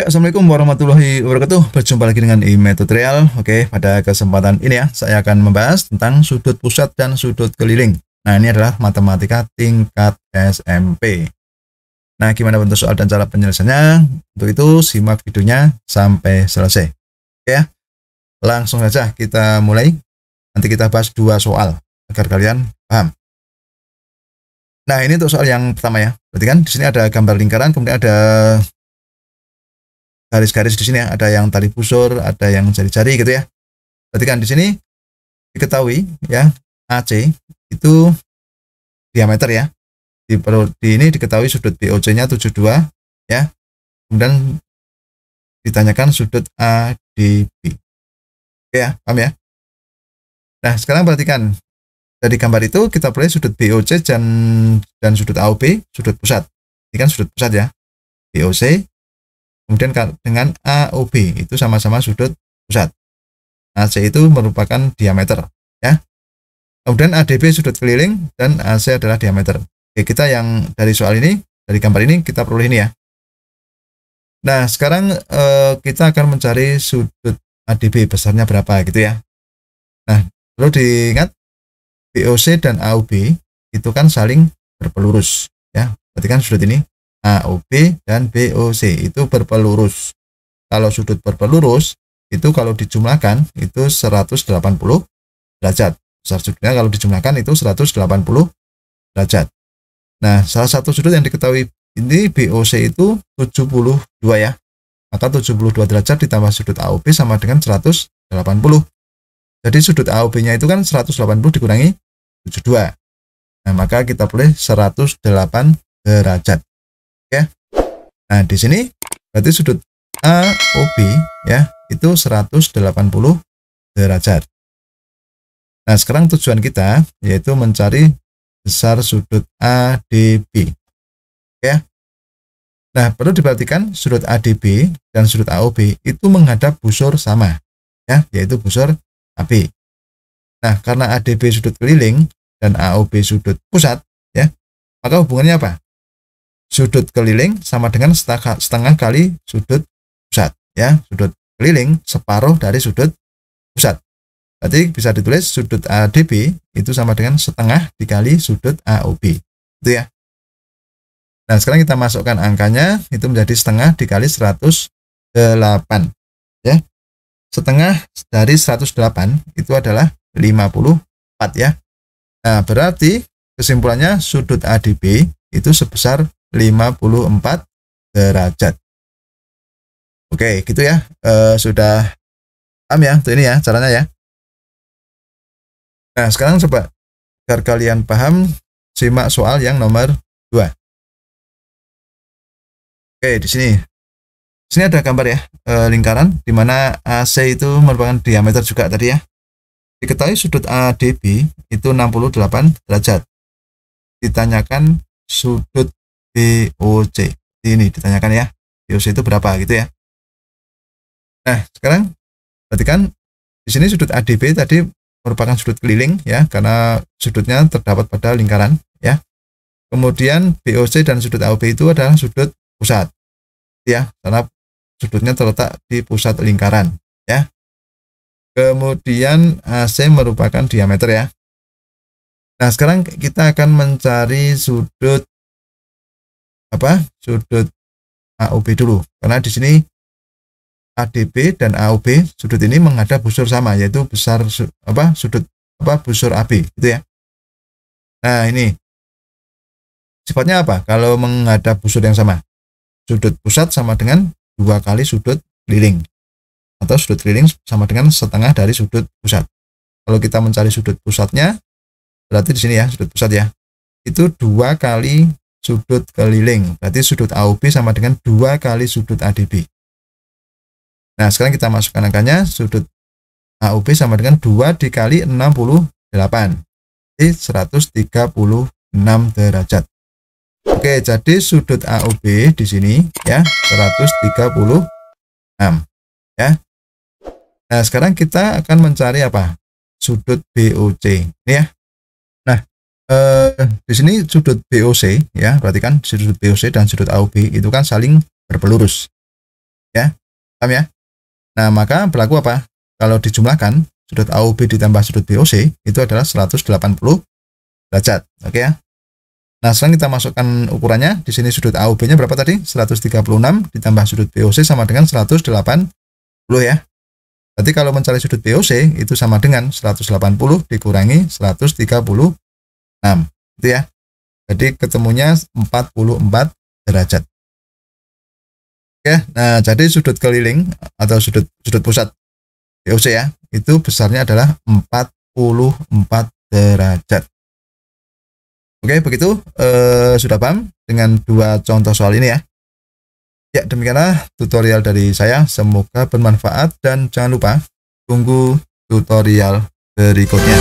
Ya, Assalamualaikum warahmatullahi wabarakatuh. Berjumpa lagi dengan IME Tutorial. Oke, pada kesempatan ini ya, saya akan membahas tentang sudut pusat dan sudut keliling. Nah, ini adalah matematika tingkat SMP. Nah, gimana bentuk soal dan cara penyelesaiannya? Untuk itu, simak videonya sampai selesai. Oke ya, langsung saja kita mulai. Nanti kita bahas dua soal, agar kalian paham. Nah, ini untuk soal yang pertama ya. Berarti kan di sini ada gambar lingkaran, kemudian ada garis-garis di sini ya, ada yang tali busur, ada yang jari-jari gitu ya. Berarti kan di sini diketahui ya, AC itu diameter ya. Di ini diketahui sudut BOC-nya 72 ya. Kemudian ditanyakan sudut ADB. Oke ya, paham ya? Nah, sekarang perhatikan dari gambar itu kita peroleh sudut BOC dan sudut AOB, sudut pusat. Ini kan sudut pusat ya. BOC kemudian dengan AOB itu sama-sama sudut pusat. AC itu merupakan diameter ya. Kemudian ADB sudut keliling dan AC adalah diameter. Oke, kita yang dari soal ini, dari gambar ini kita peroleh ini ya. Nah, sekarang kita akan mencari sudut ADB besarnya berapa gitu ya. Nah, perlu diingat BOC dan AOB itu kan saling berpelurus ya. Berarti kan sudut ini AOB dan BOC itu berpelurus. Kalau sudut berpelurus itu kalau dijumlahkan itu 180 derajat. Besar sudutnya kalau dijumlahkan itu 180 derajat. Nah, salah satu sudut yang diketahui ini BOC itu 72 ya. Maka 72 derajat ditambah sudut AOB sama dengan 180. Jadi sudut AOB-nya itu kan 180 dikurangi 72. Nah, maka kita boleh 108 derajat. Ya. Nah, di sini berarti sudut AOB ya, itu 180 derajat. Nah, sekarang tujuan kita yaitu mencari besar sudut ADB. Ya. Nah, perlu diperhatikan sudut ADB dan sudut AOB itu menghadap busur sama ya, yaitu busur AB. Nah, karena ADB sudut keliling dan AOB sudut pusat ya, maka hubungannya apa? Sudut keliling sama dengan setengah kali sudut pusat ya. Sudut keliling separuh dari sudut pusat. Berarti bisa ditulis sudut ADB itu sama dengan setengah dikali sudut AOB. Itu ya. Nah, sekarang kita masukkan angkanya, itu menjadi setengah dikali 108 ya. Setengah dari 108 itu adalah 54 ya. Nah, berarti kesimpulannya sudut ADB itu sebesar 54 derajat. Oke, gitu ya. Sudah paham ya untuk ini ya caranya ya. Nah, sekarang coba agar kalian paham, simak soal yang nomor 2. Oke, di sini. Di sini ada gambar ya, lingkaran di mana AC itu merupakan diameter juga tadi ya. Diketahui sudut ADB itu 68 derajat. Ditanyakan sudut BOC. Ini ditanyakan ya, BOC itu berapa gitu ya. Nah, sekarang perhatikan di sini sudut ADB tadi merupakan sudut keliling ya, karena sudutnya terdapat pada lingkaran ya. Kemudian BOC dan sudut AOB itu adalah sudut pusat ya, karena sudutnya terletak di pusat lingkaran ya. Kemudian AC merupakan diameter ya. Nah, sekarang kita akan mencari sudut sudut AOB dulu, karena di sini ADB dan AOB sudut ini menghadap busur sama, yaitu besar sudut busur AB gitu ya. Nah, ini sifatnya apa kalau menghadap busur yang sama? Sudut pusat sama dengan 2 kali sudut keliling, atau sudut keliling sama dengan setengah dari sudut pusat. Kalau kita mencari sudut pusatnya, berarti di sini ya sudut pusat ya, itu 2 kali sudut keliling. Berarti sudut AOB sama dengan 2 kali sudut ADB. Nah, sekarang kita masukkan angkanya, sudut AOB sama dengan 2 dikali 68. Jadi 136 derajat. Oke, jadi sudut AOB di sini ya 136 ya. Nah, sekarang kita akan mencari apa? Sudut BOC. Ini ya. Nah, di sini sudut BOC ya, perhatikan sudut BOC dan sudut AOB itu kan saling berpelurus. Ya, paham ya? Nah, maka berlaku apa? Kalau dijumlahkan, sudut AOB ditambah sudut BOC itu adalah 180 derajat. Oke ya. Nah, sekarang kita masukkan ukurannya. Di sini sudut AOB-nya berapa tadi? 136 ditambah sudut BOC sama dengan 180 ya. Berarti kalau mencari sudut BOC itu sama dengan 180 dikurangi 136. Itu ya. Jadi ketemunya 44 derajat. Oke, nah jadi sudut keliling atau sudut pusat BOC ya, itu besarnya adalah 44 derajat. Oke, begitu sudah paham dengan dua contoh soal ini ya. Ya, demikianlah tutorial dari saya. Semoga bermanfaat dan jangan lupa tunggu tutorial berikutnya.